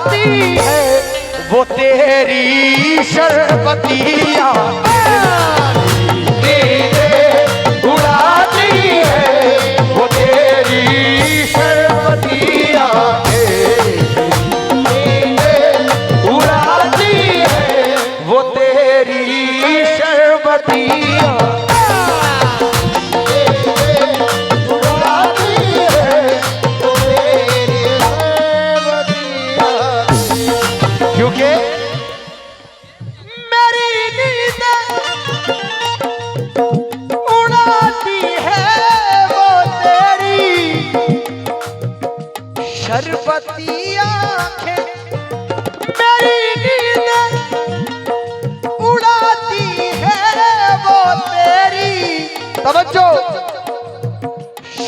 उड़ाती है वो तेरी शरबतिया, उड़ाती है वो तेरी शरबतिया, उड़ाती है वो तेरी शरबतिया। क्योंकि मेरी नींद उड़ाती है वो तेरी शरबती आंखें, मेरी नींद उड़ाती है वो तेरी, तवज्जो,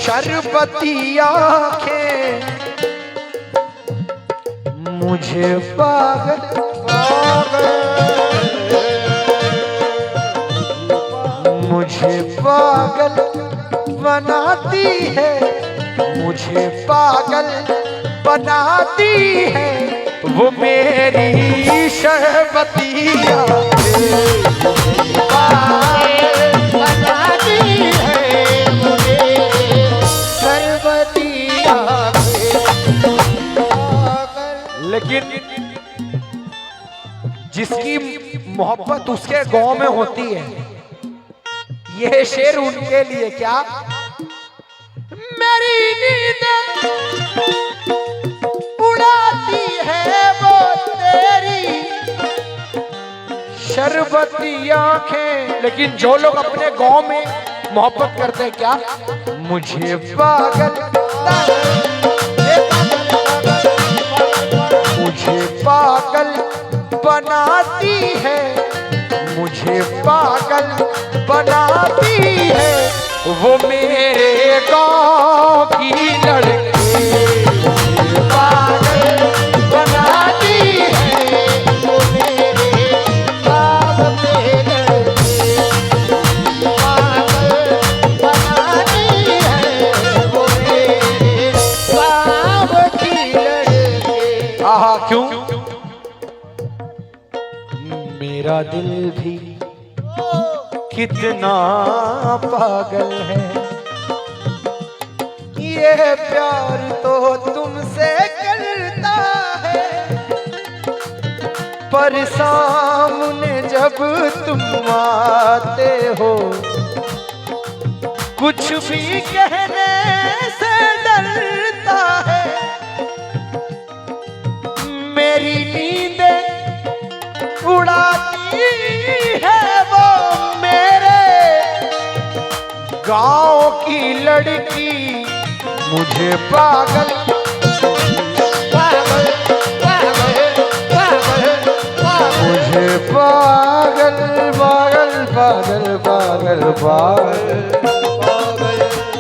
शरबती आंखें मुझे पागल मुझे पागल बनाती है, मुझे पागल बनाती है वो मेरी शरबतिया, बनाती है मुझे शरबतिया। लेकिन जिसकी मोहब्बत उसके गांव में होती है, यह शेर उनके लिए क्या, मेरी नींद उड़ाती है वो तेरी शरबती आंखें। लेकिन जो लोग अपने गांव में मोहब्बत करते हैं क्या, मुझे पागल, मुझे पागल बनाती है, मुझे पागल बनाती है वो मेरे गांव की लड़की, पागल बनाती है वो मेरे गांव की लड़की, पागल बनाती है वो मेरे गांव की लड़की। आहा, क्यों? मेरा दिल भी कितना पागल है, ये प्यार तो तुमसे करता है, पर सामने जब तुम आते हो कुछ भी कहने से डरता है। मेरी नींदें उड़ाती है वो मेरे गांव की लड़की, मुझे पागल पागल पागल पागल मुझे पागल पागल पागल पागल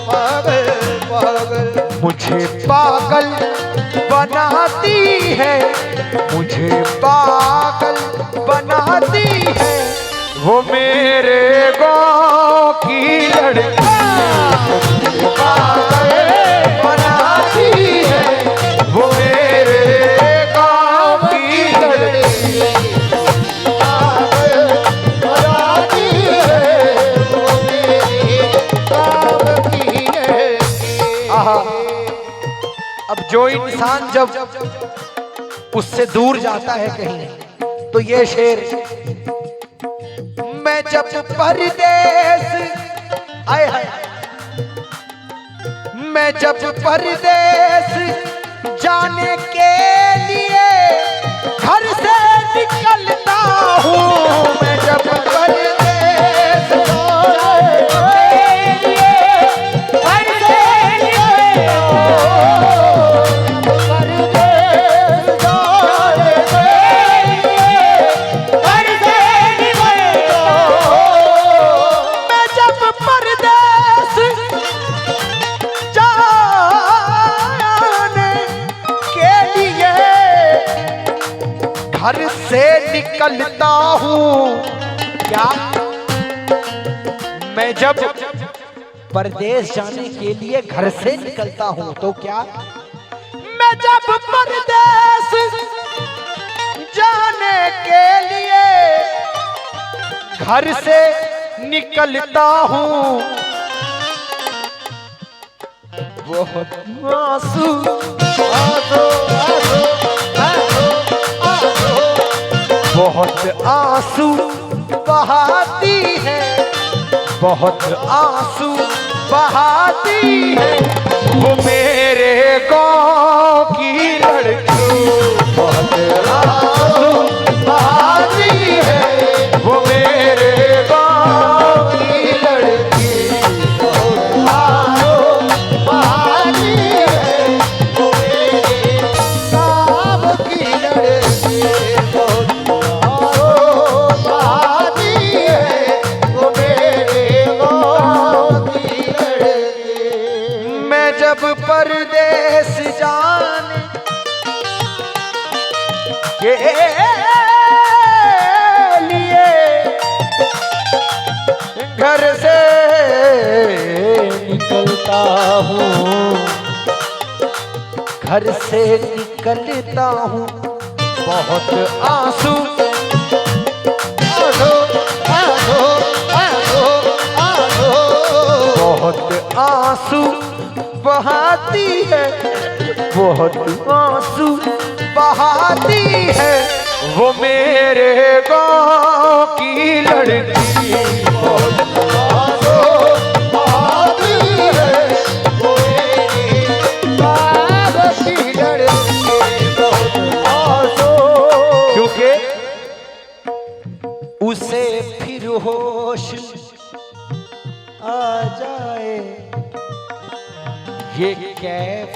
पागल पागल मुझे पागल बनाती है, मुझे पागल बनाती है वो मेरे गांव की लड़की, पागल बनाती है वो मेरे गांव की लड़की, पागल बनाती है वो मेरे गांव की लड़की। आहा, अब जो इंसान जब उससे दूर जाता है कहीं, तो ये शेर, मैं जब परदेस आए हाय, मैं जब परदेस जाने के लिए घर से निकलता हूँ, मैं जब परदेस जाने के लिए घर से निकलता हूँ, परदेस जाने के लिए घर से निकलता हूँ, मैं जब परदेस घर से निकलता हूँ, क्या मैं जब परदेश जाने के लिए घर से निकलता हूँ, तो क्या मैं जब परदेश घर से निकलता हूँ बहुत आंसू बहुत आंसू बहाती है, बहुत आंसू बहाती है वो मेरे गाँव की लड़की। बहुत आंसू बहाती है वो मेरे गाँव की लड़की। बहुत आंसू बहाती है वो मेरे गाँव की लड़की। जब परदेस जाने के लिए घर से निकलता हूँ, घर से निकलता हूँ बहुत आंसू बहुत आंसू बहाती है, बहुत आंसू बहाती है वो मेरे गाँव की लड़की। बहुत आंसू बहाती है वो मेरे गाँव की लड़की। बहुत आंसू क्योंकि उसे फिर होश आ जाए ये कैफ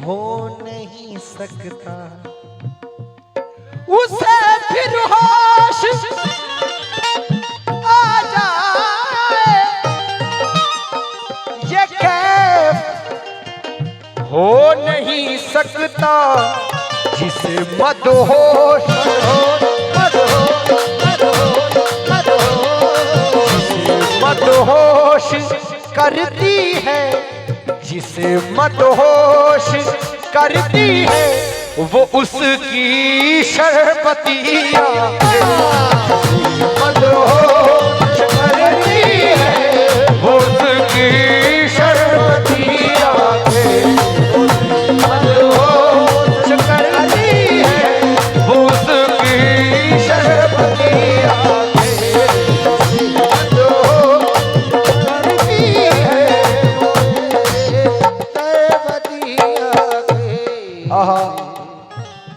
हो नहीं सकता। उसे फिर होश आ जाए ये कैफ हो नहीं सकता जिसे मदहोश मदहोश करती है, जिसे मदहोश करती है वो उसकी शरबतियाँ। मदहोश करती है वो उसकी शरबतियाँ। मदहोश करती है वो उसकी शरबतियाँ।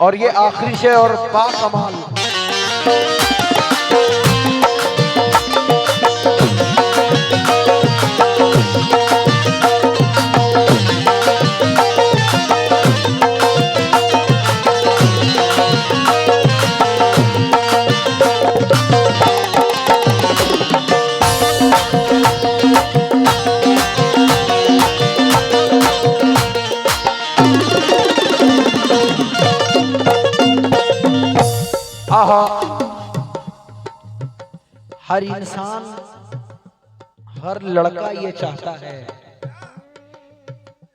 और ये आखिरी शेर और बाकमाल। हर इंसान, हर लड़का ये चाहता है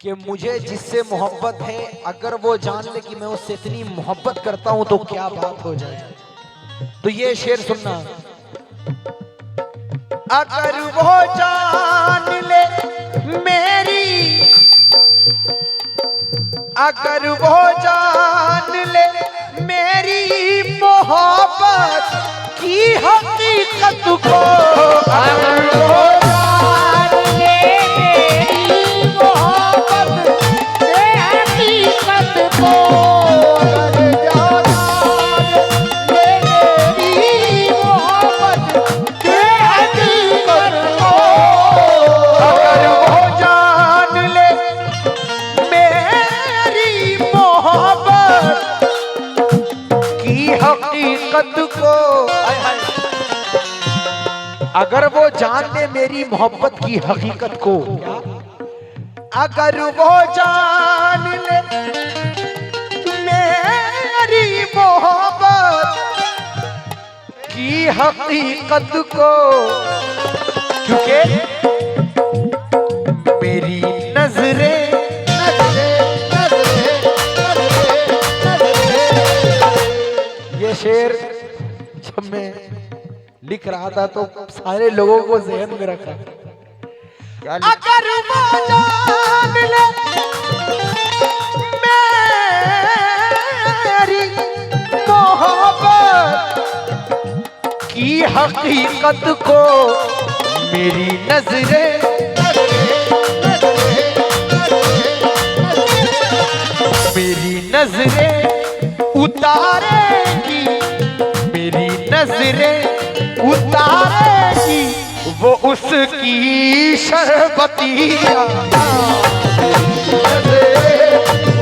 कि मुझे जिससे मोहब्बत है अगर वो जान ले कि मैं उससे इतनी मोहब्बत करता हूं तो क्या बात हो जाए। तो ये शेर सुनना। अगर वो जान ले मेरी, अगर वो जान ले मेरी मोहब्बत की हकीकत को, अगर वो जान ले मेरी मोहब्बत की हकीकत को, अगर जान ले मेरी मोहब्बत की हकीकत को, अगर वो जान ले मेरी मोहब्बत की हकीकत को, अगर वो जान ले मेरी मोहब्बत की हकीकत को, अगर वो जान ले मेरी मोहब्बत की हकीकत को, क्योंकि मेरी नजरें ये शेर जब मैं लिख रहा था तो सारे लोगों को जहन में रखा। क्या अगर वो जान ले मेरी मोहब्बत की हकीकत को, मेरी नजरें मेरी नजरें उतारेगी, मेरी नजरें उतारेगी वो उसकी शरबतिया,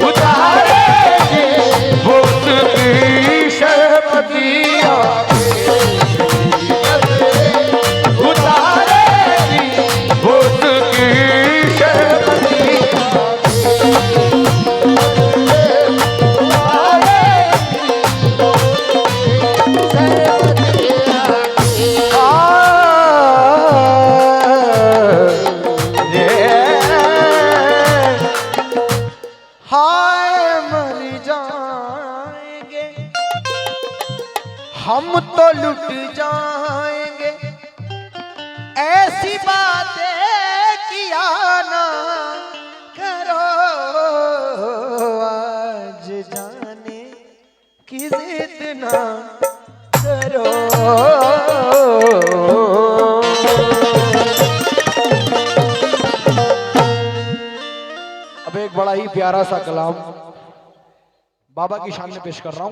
उतारेगी वो उसकी शरबतिया, उतारेगी वो उसकी शरबतिया। हम तो लुट जाएंगे, ऐसी बातें किया ना करो, आज जाने की जिद ना करो। अब एक बड़ा ही प्यारा सा कलाम बाबा की शान में पेश कर रहा हूँ।